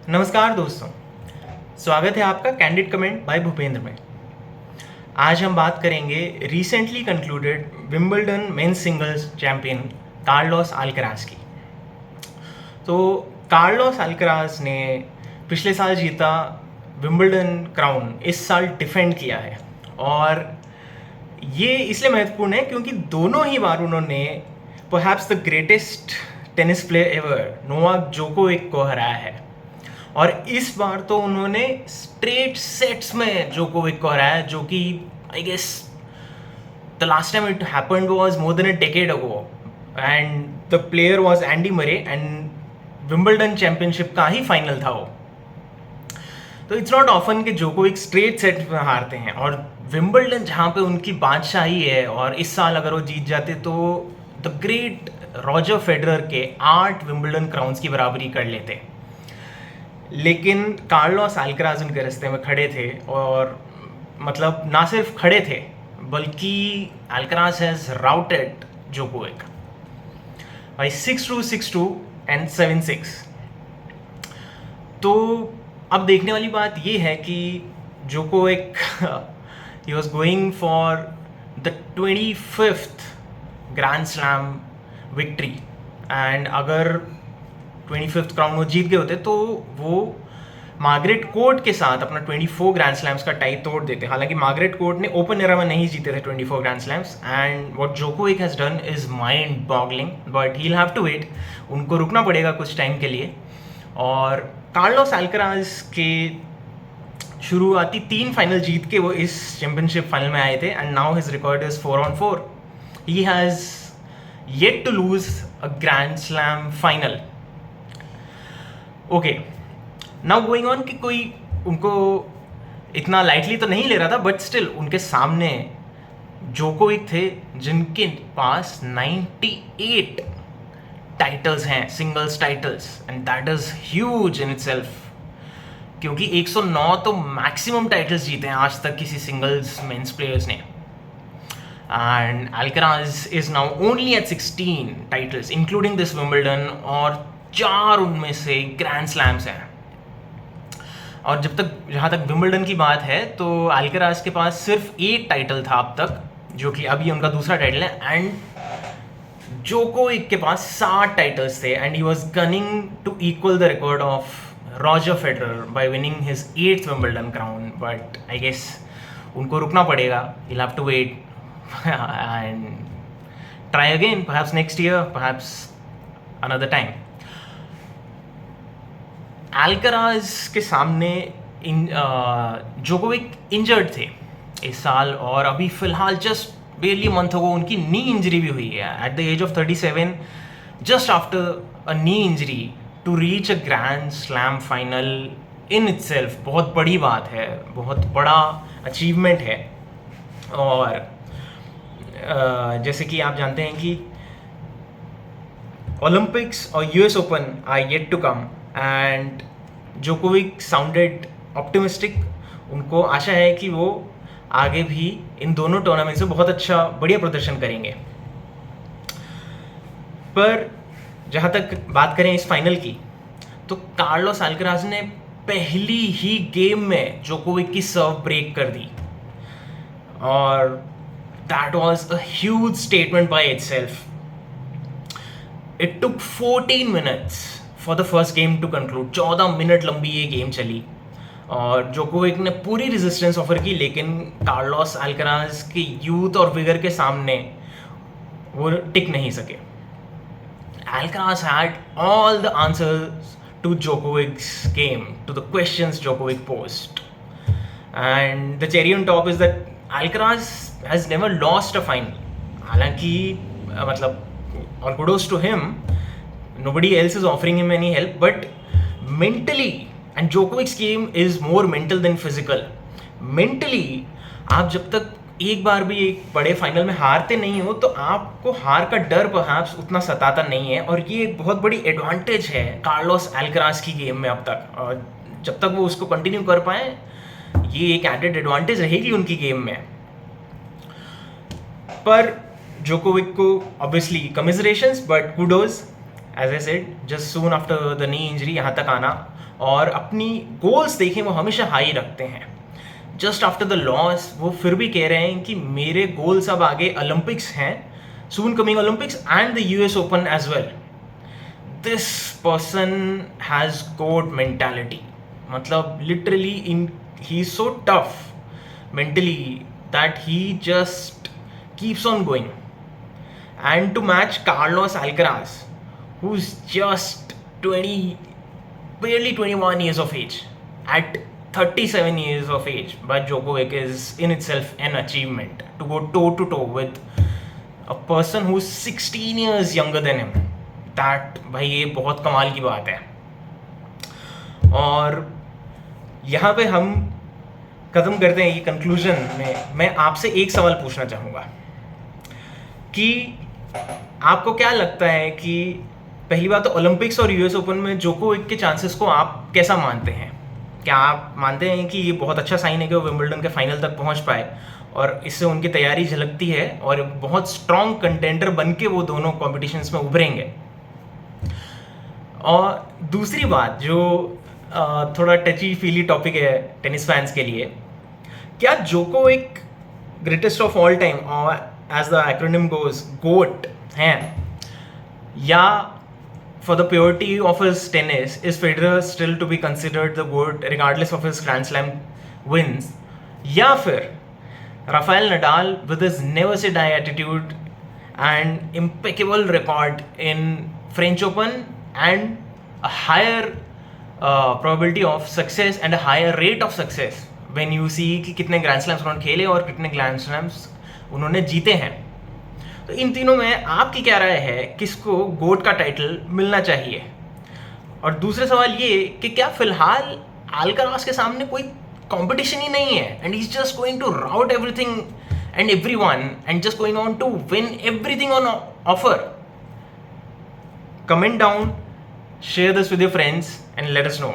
नमस्कार दोस्तों, स्वागत है आपका कैंडिड कमेंट बाय भूपेंद्र में। आज हम बात करेंगे recently concluded Wimbledon men's singles champion Carlos Alcaraz की। तो कार्लोस अल्कराज ने पिछले साल जीता विंबलडन क्राउन, इस साल डिफेंड किया है और ये इसलिए महत्वपूर्ण है क्योंकि दोनों ही बार उन्होंने perhaps the greatest tennis player ever Novak Djokovic को हराया है और इस बार तो उन्होंने स्ट्रेट सेट्स में जोकोविक को हराया, जो कि I guess the last time it happened was more than a decade ago and the player was Andy Murray and Wimbledon championship का ही फाइनल था वो। तो इट्स नॉट ऑफन कि जोकोविक स्ट्रेट सेट में हारते हैं और विंबलडन जहाँ पे उनकी बादशाही है, और इस साल अगर वो जीत जाते तो द ग्रेट रॉजर फेडरर के 8 विंबलडन क्राउन्स की बराबरी कर लेते। लेकिन कार्लोस अल्कराज उनके रास्ते में खड़े थे और मतलब ना सिर्फ खड़े थे बल्कि Alcaraz has routed Djokovic by 6-2, 6-2 and 7-6। तो अब देखने वाली बात ये है कि Djokovic he was going for the 25th grand slam victory and अगर 25th क्राउन वो जीत गए होते तो वो मार्गरेट कोर्ट के साथ अपना 24 ग्रैंड स्लैम्स का टाई तोड़ देते। हालांकि मार्गरेट कोर्ट ने ओपन एरा में नहीं जीते थे 24 grand slams and what Djokovic has done is mind boggling, but he will have to wait. उनको रुकना पड़ेगा कुछ टाइम के लिए। और कार्लोस अल्कराज के शुरुआती 3 फाइनल जीत के वो इस चैंपियनशिप फाइनल में आए थे and now his record is 4-on-4। He has yet to lose a grand slam final. Okay, now going on कि कोई उनको इतना लाइटली तो नहीं ले रहा था, बट स्टिल उनके सामने जोकोविक थे जिनके पास 98 टाइटल्स हैं, singles titles, and that is huge in itself क्योंकि 109 तो मैक्सिमम टाइटल्स जीते हैं आज तक किसी सिंगल्स मेंस प्लेयर्स ने। And Alcaraz is now only at 16 titles including this Wimbledon और 4 उनमें से ग्रैंड स्लैम्स हैं। और जहाँ तक विंबलडन की बात है तो अल्कराज के पास सिर्फ 1 टाइटल था अब तक, जो कि अभी उनका दूसरा टाइटल है, एंड जोकोविक के पास 7 टाइटल्स थे and he was gunning to equal the record of Roger Federer by winning his 8th Wimbledon crown. But I guess उनको रुकना पड़ेगा, he'll have to wait and try again, perhaps next year, perhaps another time. Alcaraz के सामने Djokovic injured थे इस साल और अभी फिलहाल जस्ट बेरली मंथ अगो उनकी नी इंजरी भी हुई है at the age of 37, just after a knee injury to reach a grand slam final in itself बहुत बड़ी बात है, बहुत बड़ा अचीवमेंट है। और जैसे कि आप जानते हैं कि ओलंपिक्स और US Open are yet to come and Djokovic sounded optimistic. उनको आशा है कि वो आगे भी इन दोनों टूर्नामेंट्स में बहुत अच्छा बढ़िया प्रदर्शन करेंगे। पर जहाँ तक बात करें इस फाइनल की तो कार्लोस अल्कराज ने पहली ही गेम में जोकोविक की सर्व ब्रेक कर दी और that was a huge statement by itself. It took 14 minutes for the first game to conclude. 14 minute लंबी ये गेम चली और जोकोविक ने पूरी रेजिस्टेंस ऑफर की, लेकिन कार्लोस अल्कराज के यूथ और विगर के सामने वो टिक नहीं सके। Alcaraz had all the answers to Djokovic's game, to the questions Djokovic posed, and the cherry on top is that Alcaraz has never lost a final. हालांकि मतलब और kudos to him, nobody else is offering him any help, but mentally, and Djokovic's game is more mental than physical. Mentally, आप जब तक एक बार भी एक बड़े फाइनल में हारते नहीं हो तो आपको हार का डर परहैप्स उतना सताता नहीं है, और ये एक बहुत बड़ी एडवांटेज है कार्लोस अल्कराज की गेम में अब तक। और जब तक वो उसको कंटिन्यू कर पाए ये एक एडेड एडवांटेज रहेगी उनकी गेम में। पर जोकोविक को obviously commiserations, but kudos, as I said, just soon after the knee injury यहाँ तक आना और अपनी गोल्स देखें वो हमेशा हाई रखते हैं। जस्ट आफ्टर द लॉस वो फिर भी कह रहे हैं कि मेरे गोल्स अब आगे ओलंपिक्स हैं, soon coming Olympics and the US Open as well. This person has goat mentality, मतलब literally he is so tough mentally that he just keeps on going. And to match Carlos Alcaraz, who's just barely 21 years of age, at 37 years of age, but Djokovic is in itself an achievement. To go toe to toe with a person who's 16 years younger than him, that भाई ये बहुत कमाल की बात है। और यहाँ पे हम खत्म करते हैं ये कंक्लूजन में। मैं आपसे एक सवाल पूछना चाहूँगा कि आपको क्या लगता है कि पहली बात तो ओलंपिक्स और यूएस ओपन में जोकोविक के चांसेस को आप कैसा मानते हैं? क्या आप मानते हैं कि ये बहुत अच्छा साइन है कि वो विंबलडन के फाइनल तक पहुंच पाए और इससे उनकी तैयारी झलकती है और बहुत स्ट्रॉन्ग कंटेंडर बन के वो दोनों कॉम्पिटिशन्स में उभरेंगे? और दूसरी बात जो थोड़ा टची फीली टॉपिक है टेनिस फैंस के लिए, क्या Djokovic greatest of all time और as the acronym goes goat हैं, या for the purity of his tennis is Federer still to be considered the goat regardless of his grand slam wins, या फिर Rafael Nadal with his never say die attitude and impeccable record in French Open and a higher probability of success and a higher rate of success when you see कि कितने grand slams उन्होंने खेले और कितने grand slams उन्होंने जीते हैं। तो इन तीनों में आपकी क्या राय है, किसको गोट का टाइटल मिलना चाहिए? और दूसरा सवाल ये कि क्या फिलहाल अल्काराज के सामने कोई कंपटीशन ही नहीं है and he is just going to rout everything and everyone and just going on to win everything on offer? Comment down, share this with your friends and let us know.